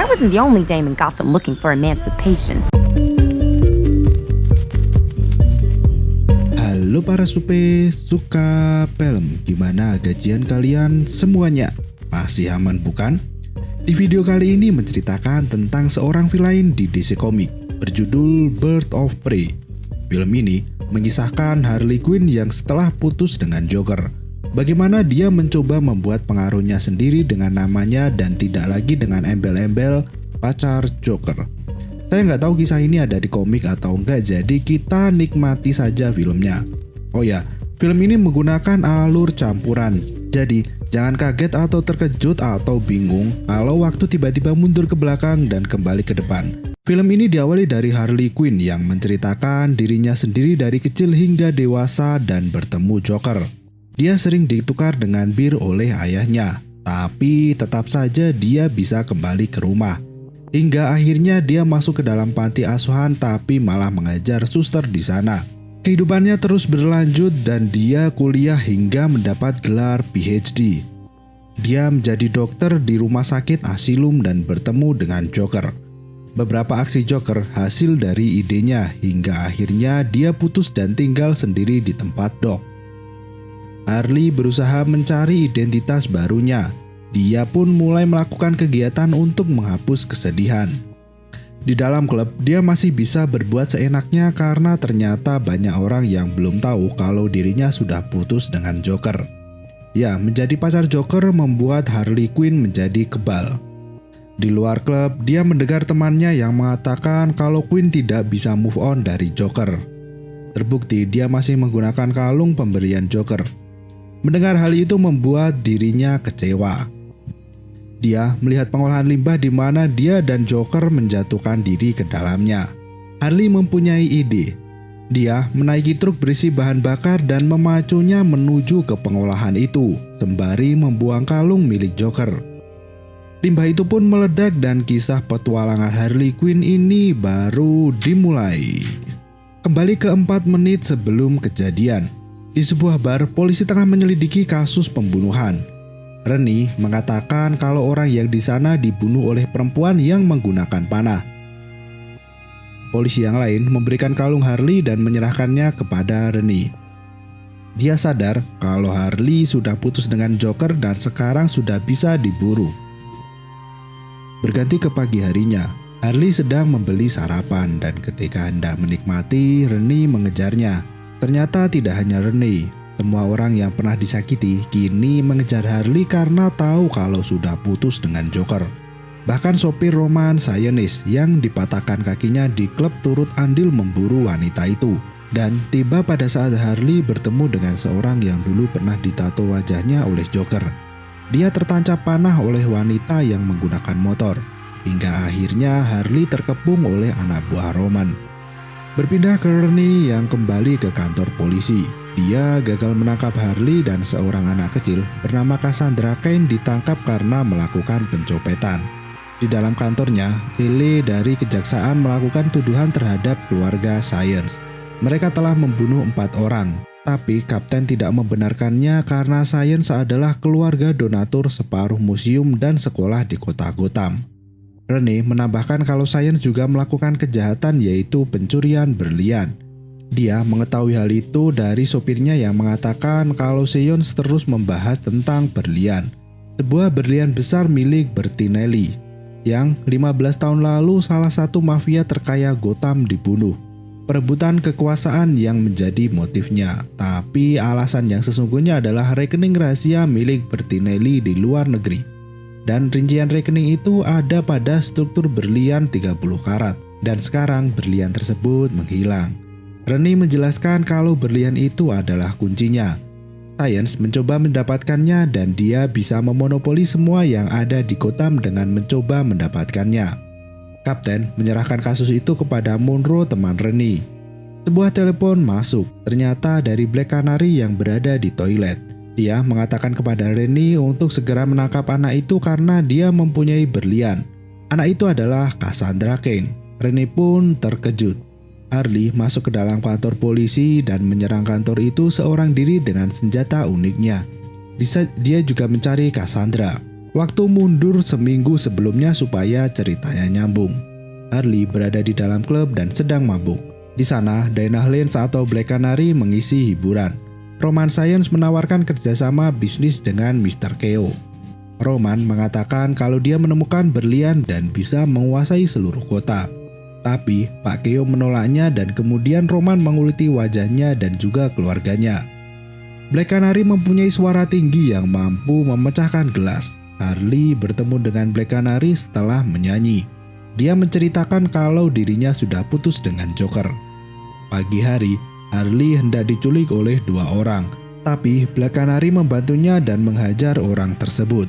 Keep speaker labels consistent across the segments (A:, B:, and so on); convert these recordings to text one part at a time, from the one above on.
A: But I wasn't the only dame in Gotham looking for emancipation.
B: Halo para suka film, gimana gajian kalian semuanya? Masih aman bukan? Di video kali ini menceritakan tentang seorang villain di DC Comics berjudul Birds of Prey. Film ini mengisahkan Harley Quinn yang setelah putus dengan Joker, bagaimana dia mencoba membuat pengaruhnya sendiri dengan namanya dan tidak lagi dengan embel-embel pacar Joker. Saya nggak tahu kisah ini ada di komik atau enggak, jadi kita nikmati saja filmnya. Oh ya, film ini menggunakan alur campuran, jadi jangan kaget atau terkejut atau bingung kalau waktu tiba-tiba mundur ke belakang dan kembali ke depan. Film ini diawali dari Harley Quinn yang menceritakan dirinya sendiri dari kecil hingga dewasa dan bertemu Joker. Dia sering ditukar dengan bir oleh ayahnya, tapi tetap saja dia bisa kembali ke rumah. Hingga akhirnya dia masuk ke dalam panti asuhan tapi malah mengajar suster di sana. Kehidupannya terus berlanjut dan dia kuliah hingga mendapat gelar PhD. Dia menjadi dokter di rumah sakit Asylum dan bertemu dengan Joker. Beberapa aksi Joker hasil dari idenya hingga akhirnya dia putus dan tinggal sendiri di tempat dok. Harley berusaha mencari identitas barunya. Dia pun mulai melakukan kegiatan untuk menghapus kesedihan. Di dalam klub, dia masih bisa berbuat seenaknya karena ternyata banyak orang yang belum tahu kalau dirinya sudah putus dengan Joker. Ya, menjadi pacar Joker membuat Harley Quinn menjadi kebal. Di luar klub, dia mendengar temannya yang mengatakan kalau Quinn tidak bisa move on dari Joker. Terbukti dia masih menggunakan kalung pemberian Joker. Mendengar hal itu membuat dirinya kecewa. Dia melihat pengolahan limbah di mana dia dan Joker menjatuhkan diri ke dalamnya. Harley mempunyai ide. Dia menaiki truk berisi bahan bakar dan memacunya menuju ke pengolahan itu, sembari membuang kalung milik Joker. Limbah itu pun meledak dan kisah petualangan Harley Quinn ini baru dimulai. Kembali ke 4 menit sebelum kejadian. Di sebuah bar, polisi tengah menyelidiki kasus pembunuhan. Rennie mengatakan kalau orang yang di sana dibunuh oleh perempuan yang menggunakan panah. Polisi yang lain memberikan kalung Harley dan menyerahkannya kepada Rennie. Dia sadar kalau Harley sudah putus dengan Joker dan sekarang sudah bisa diburu. Berganti ke pagi harinya, Harley sedang membeli sarapan dan ketika hendak menikmati, Rennie mengejarnya. Ternyata tidak hanya Rennie. Semua orang yang pernah disakiti kini mengejar Harley karena tahu kalau sudah putus dengan Joker. Bahkan sopir Roman Sionis yang dipatahkan kakinya di klub turut andil memburu wanita itu. Dan tiba pada saat Harley bertemu dengan seorang yang dulu pernah ditato wajahnya oleh Joker. Dia tertancap panah oleh wanita yang menggunakan motor. Hingga akhirnya Harley terkepung oleh anak buah Roman. Berpindah ke Rennie yang kembali ke kantor polisi. Dia gagal menangkap Harley dan seorang anak kecil bernama Cassandra Cain ditangkap karena melakukan pencopetan. Di dalam kantornya, Ele dari kejaksaan melakukan tuduhan terhadap keluarga Science. Mereka telah membunuh 4 orang, tapi Kapten tidak membenarkannya karena Science adalah keluarga donatur separuh museum dan sekolah di kota Gotham. Rennie menambahkan kalau Science juga melakukan kejahatan yaitu pencurian berlian. Dia mengetahui hal itu dari sopirnya yang mengatakan kalau Science terus membahas tentang berlian. Sebuah berlian besar milik Bertinelli, yang 15 tahun lalu salah satu mafia terkaya Gotham dibunuh. Perebutan kekuasaan yang menjadi motifnya, tapi alasan yang sesungguhnya adalah rekening rahasia milik Bertinelli di luar negeri. Dan rincian rekening itu ada pada struktur berlian 30 karat, dan sekarang berlian tersebut menghilang. Rennie menjelaskan kalau berlian itu adalah kuncinya. Science mencoba mendapatkannya dan dia bisa memonopoli semua yang ada di Gotham dengan mencoba mendapatkannya. Kapten menyerahkan kasus itu kepada Monroe, teman Rennie. Sebuah telepon masuk, ternyata dari Black Canary yang berada di toilet. Dia mengatakan kepada Rennie untuk segera menangkap anak itu karena dia mempunyai berlian. Anak itu adalah Cassandra Cain. Rennie pun terkejut. Harley masuk ke dalam kantor polisi dan menyerang kantor itu seorang diri dengan senjata uniknya. Dia juga mencari Cassandra. Waktu mundur seminggu sebelumnya supaya ceritanya nyambung. Harley berada di dalam klub dan sedang mabuk. Di sana, Dana Lynch atau Black Canary mengisi hiburan. Roman Science menawarkan kerjasama bisnis dengan Mr. Keo. Roman mengatakan kalau dia menemukan berlian dan bisa menguasai seluruh kota. Tapi Pak Keo menolaknya dan kemudian Roman menguliti wajahnya dan juga keluarganya. Black Canary mempunyai suara tinggi yang mampu memecahkan gelas. Harley bertemu dengan Black Canary setelah menyanyi. Dia menceritakan kalau dirinya sudah putus dengan Joker. Pagi hari, Harley hendak diculik oleh 2 orang, tapi Black Canary membantunya dan menghajar orang tersebut.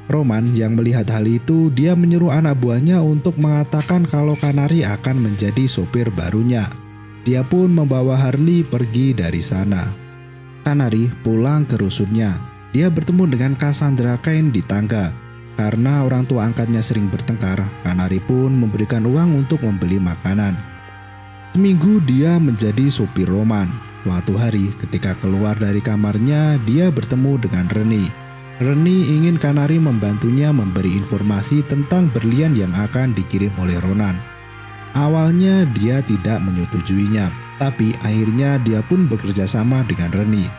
B: Roman yang melihat hal itu, dia menyuruh anak buahnya untuk mengatakan kalau Canary akan menjadi sopir barunya. Dia pun membawa Harley pergi dari sana. Canary pulang ke rusunnya. Dia bertemu dengan Cassandra Cain di tangga. Karena orang tua angkatnya sering bertengkar, Canary pun memberikan uang untuk membeli makanan. Seminggu dia menjadi sopir Roman. Suatu hari ketika keluar dari kamarnya, dia bertemu dengan Rennie. Rennie ingin Canary membantunya memberi informasi tentang berlian yang akan dikirim oleh Ronan. Awalnya dia tidak menyetujuinya, tapi akhirnya dia pun bekerja sama dengan Rennie.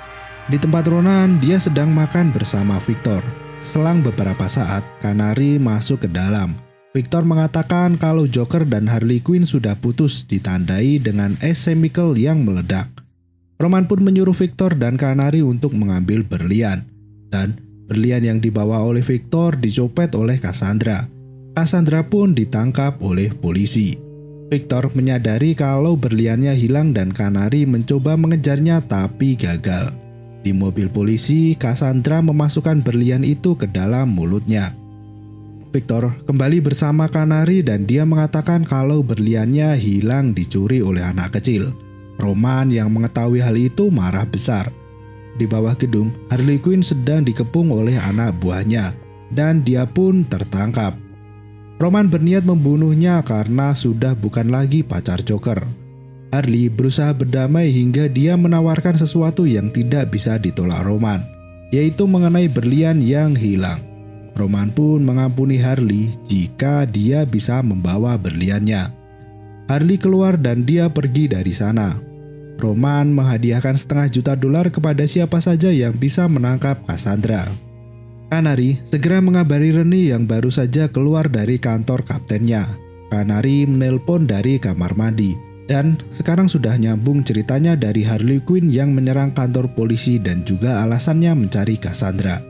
B: Di tempat Ronan, dia sedang makan bersama Victor. Selang beberapa saat, Canary masuk ke dalam. Victor mengatakan kalau Joker dan Harley Quinn sudah putus, ditandai dengan es chemical yang meledak. Roman pun menyuruh Victor dan Canary untuk mengambil berlian. Dan berlian yang dibawa oleh Victor dicopet oleh Cassandra. Cassandra pun ditangkap oleh polisi. Victor menyadari kalau berliannya hilang dan Canary mencoba mengejarnya tapi gagal. Di mobil polisi, Cassandra memasukkan berlian itu ke dalam mulutnya. Victor kembali bersama Canary dan dia mengatakan kalau berliannya hilang dicuri oleh anak kecil. Roman yang mengetahui hal itu marah besar. Di bawah gedung, Harley Quinn sedang dikepung oleh anak buahnya dan dia pun tertangkap. Roman berniat membunuhnya karena sudah bukan lagi pacar Joker. Harley berusaha berdamai hingga dia menawarkan sesuatu yang tidak bisa ditolak Roman, yaitu mengenai berlian yang hilang. Roman pun mengampuni Harley jika dia bisa membawa berliannya. Harley keluar dan dia pergi dari sana. Roman menghadiahkan $500,000 kepada siapa saja yang bisa menangkap Cassandra. Canary segera mengabari Rennie yang baru saja keluar dari kantor kaptennya. Canary menelpon dari kamar mandi. Dan sekarang sudah nyambung ceritanya dari Harley Quinn yang menyerang kantor polisi dan juga alasannya mencari Cassandra.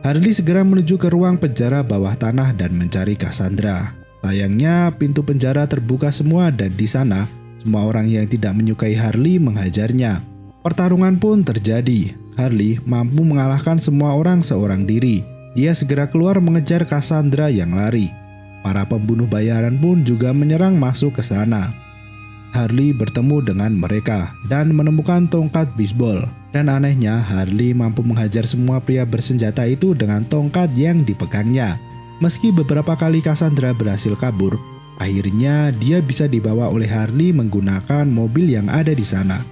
B: Harley segera menuju ke ruang penjara bawah tanah dan mencari Cassandra. Sayangnya pintu penjara terbuka semua dan di sana semua orang yang tidak menyukai Harley menghajarnya. Pertarungan pun terjadi. Harley mampu mengalahkan semua orang seorang diri. Dia segera keluar mengejar Cassandra yang lari. Para pembunuh bayaran pun juga menyerang masuk ke sana. Harley bertemu dengan mereka dan menemukan tongkat bisbol. Dan anehnya, Harley mampu menghajar semua pria bersenjata itu dengan tongkat yang dipegangnya. Meski beberapa kali Cassandra berhasil kabur, akhirnya dia bisa dibawa oleh Harley menggunakan mobil yang ada di sana.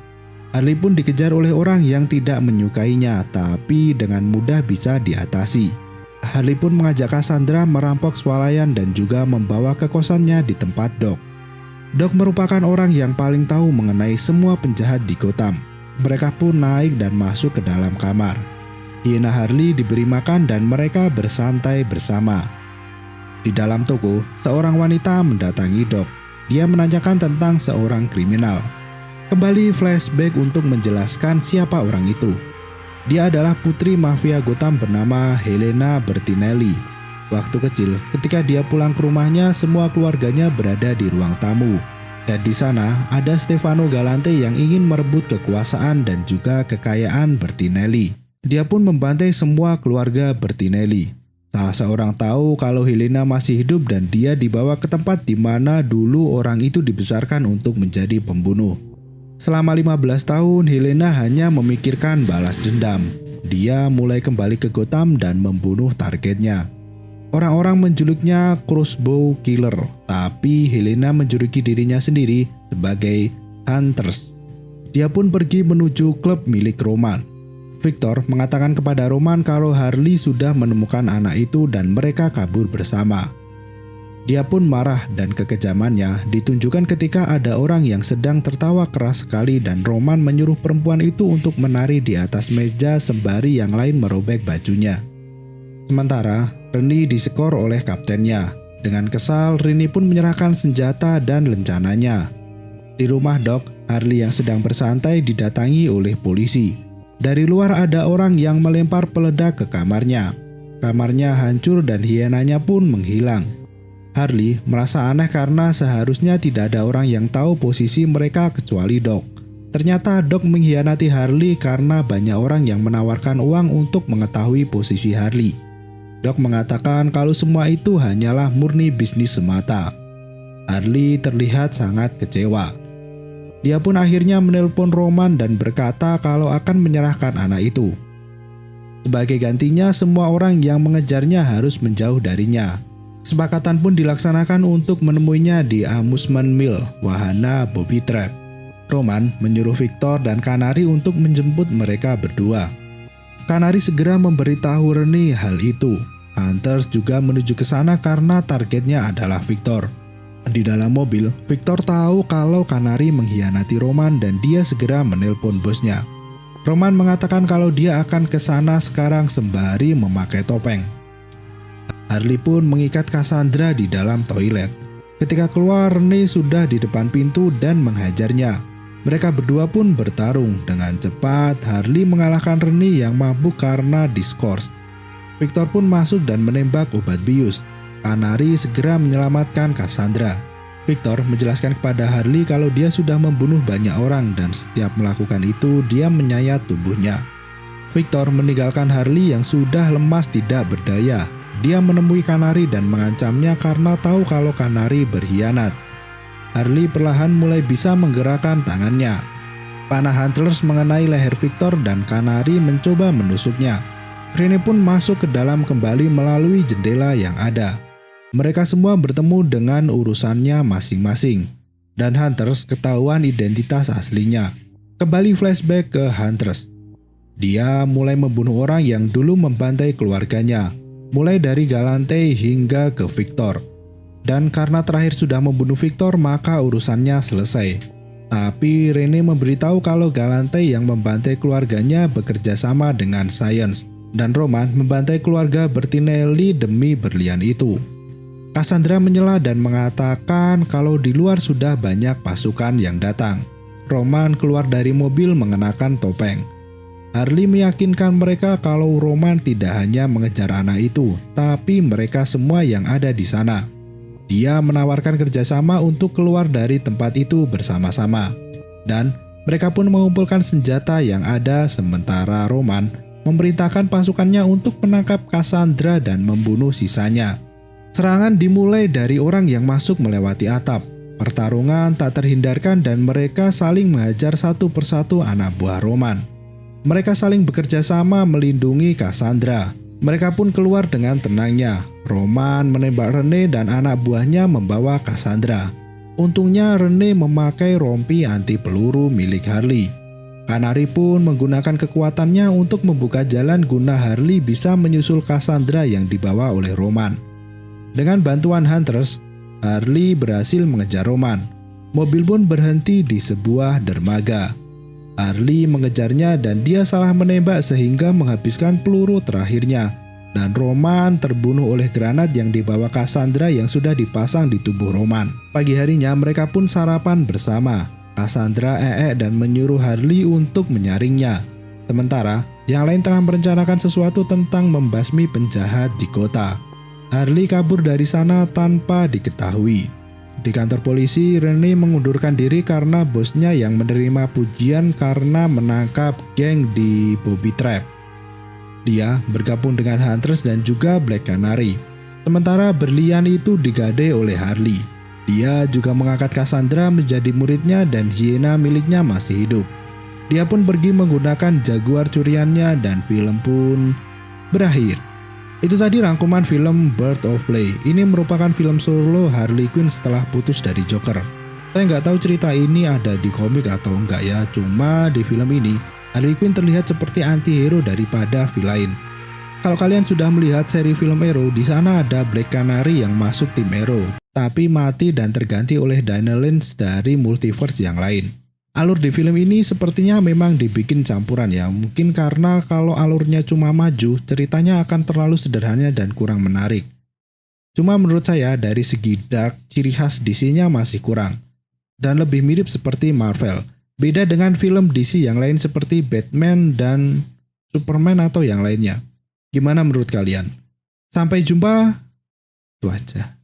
B: Harley pun dikejar oleh orang yang tidak menyukainya, tapi dengan mudah bisa diatasi. Harley pun mengajak Cassandra merampok swalayan dan juga membawa ke kosannya di tempat Doc. Doc merupakan orang yang paling tahu mengenai semua penjahat di Gotham. Mereka pun naik dan masuk ke dalam kamar. Hiena Harley diberi makan dan mereka bersantai bersama. Di dalam toko, seorang wanita mendatangi Doc. Dia menanyakan tentang seorang kriminal. Kembali flashback untuk menjelaskan siapa orang itu. Dia adalah putri mafia Gotham bernama Helena Bertinelli. Waktu kecil, ketika dia pulang ke rumahnya, semua keluarganya berada di ruang tamu. Dan di sana ada Stefano Galante yang ingin merebut kekuasaan dan juga kekayaan Bertinelli. Dia pun membantai semua keluarga Bertinelli. Salah seorang tahu kalau Helena masih hidup dan dia dibawa ke tempat di mana dulu orang itu dibesarkan untuk menjadi pembunuh. Selama 15 tahun, Helena hanya memikirkan balas dendam. Dia mulai kembali ke Gotham dan membunuh targetnya. Orang-orang menjuluknya Crossbow Killer, tapi Helena menjuluki dirinya sendiri sebagai Hunters. Dia pun pergi menuju klub milik Roman. Victor mengatakan kepada Roman kalau Harley sudah menemukan anak itu dan mereka kabur bersama. Dia pun marah dan kekejamannya ditunjukkan ketika ada orang yang sedang tertawa keras sekali dan Roman menyuruh perempuan itu untuk menari di atas meja sembari yang lain merobek bajunya. Sementara Rennie disekor oleh kaptennya. Dengan kesal, Rennie pun menyerahkan senjata dan lencananya. Di rumah Doc, Harley yang sedang bersantai didatangi oleh polisi. Dari luar ada orang yang melempar peledak ke kamarnya. Kamarnya hancur dan hienanya pun menghilang. Harley merasa aneh karena seharusnya tidak ada orang yang tahu posisi mereka kecuali Doc. Ternyata Doc mengkhianati Harley karena banyak orang yang menawarkan uang untuk mengetahui posisi Harley. Doc mengatakan kalau semua itu hanyalah murni bisnis semata. Harley terlihat sangat kecewa. Dia pun akhirnya menelpon Roman dan berkata kalau akan menyerahkan anak itu. Sebagai gantinya, semua orang yang mengejarnya harus menjauh darinya. Kesepakatan pun dilaksanakan untuk menemuinya di amusement mill, wahana Booby Trap. Roman menyuruh Victor dan Canary untuk menjemput mereka berdua. Canary segera memberitahu Rennie hal itu. Hunters juga menuju ke sana karena targetnya adalah Victor. Di dalam mobil, Victor tahu kalau Canary mengkhianati Roman dan dia segera menelpon bosnya. Roman mengatakan kalau dia akan ke sana sekarang sembari memakai topeng. Harley pun mengikat Cassandra di dalam toilet. Ketika keluar, Rennie sudah di depan pintu dan menghajarnya. Mereka berdua pun bertarung. Dengan cepat, Harley mengalahkan Rennie yang mabuk karena diskors. Victor pun masuk dan menembak obat bius. Canary segera menyelamatkan Cassandra. Victor menjelaskan kepada Harley kalau dia sudah membunuh banyak orang dan setiap melakukan itu dia menyayat tubuhnya. Victor meninggalkan Harley yang sudah lemas tidak berdaya. Dia menemui Canary dan mengancamnya karena tahu kalau Canary berkhianat. Harley perlahan mulai bisa menggerakkan tangannya. Panah Hunters mengenai leher Victor dan Canary mencoba menusuknya. Rennie pun masuk ke dalam kembali melalui jendela yang ada. Mereka semua bertemu dengan urusannya masing-masing. Dan Hunters ketahuan identitas aslinya. Kembali flashback ke Hunters. Dia mulai membunuh orang yang dulu membantai keluarganya. Mulai dari Galante hingga ke Victor. Dan karena terakhir sudah membunuh Victor, maka urusannya selesai. Tapi Rennie memberitahu kalau Galante yang membantai keluarganya bekerja sama dengan Science. Dan Roman membantai keluarga Bertinelli demi berlian itu. Cassandra menyela dan mengatakan kalau di luar sudah banyak pasukan yang datang. Roman keluar dari mobil mengenakan topeng. Harley meyakinkan mereka kalau Roman tidak hanya mengejar anak itu, tapi mereka semua yang ada di sana. Dia menawarkan kerjasama untuk keluar dari tempat itu bersama-sama. Dan mereka pun mengumpulkan senjata yang ada sementara Roman memerintahkan pasukannya untuk menangkap Cassandra dan membunuh sisanya. Serangan dimulai dari orang yang masuk melewati atap. Pertarungan tak terhindarkan dan mereka saling menghajar satu persatu anak buah Roman. Mereka saling bekerja sama melindungi Cassandra. Mereka pun keluar dengan tenangnya. Roman menembak Rennie dan anak buahnya membawa Cassandra. Untungnya Rennie memakai rompi anti peluru milik Harley. Canary pun menggunakan kekuatannya untuk membuka jalan guna Harley bisa menyusul Cassandra yang dibawa oleh Roman. Dengan bantuan Hunters, Harley berhasil mengejar Roman. Mobil pun berhenti di sebuah dermaga. Harley mengejarnya dan dia salah menembak sehingga menghabiskan peluru terakhirnya. Dan Roman terbunuh oleh granat yang dibawa Cassandra yang sudah dipasang di tubuh Roman. Pagi harinya mereka pun sarapan bersama. Cassandra dan menyuruh Harley untuk menyaringnya. Sementara yang lain tengah merencanakan sesuatu tentang membasmi penjahat di kota. Harley kabur dari sana tanpa diketahui. Di kantor polisi, Rennie mengundurkan diri karena bosnya yang menerima pujian karena menangkap geng di Booby Trap. Dia bergabung dengan Hunters dan juga Black Canary. Sementara berlian itu digade oleh Harley. Dia juga mengangkat Cassandra menjadi muridnya dan hiena miliknya masih hidup. Dia pun pergi menggunakan jaguar curiannya dan film pun berakhir. Itu tadi rangkuman film Birds of Prey. Ini merupakan film solo Harley Quinn setelah putus dari Joker. Saya nggak tahu cerita ini ada di komik atau enggak ya. Cuma di film ini Harley Quinn terlihat seperti anti-hero daripada villain. Kalau kalian sudah melihat seri film Arrow, di sana ada Black Canary yang masuk tim Arrow, tapi mati dan terganti oleh Diana Lance dari multiverse yang lain. Alur di film ini sepertinya memang dibikin campuran ya, mungkin karena kalau alurnya cuma maju, ceritanya akan terlalu sederhana dan kurang menarik. Cuma menurut saya dari segi dark, ciri khas DC-nya masih kurang, dan lebih mirip seperti Marvel. Beda dengan film DC yang lain seperti Batman dan Superman atau yang lainnya. Gimana menurut kalian? Sampai jumpa. Itu aja.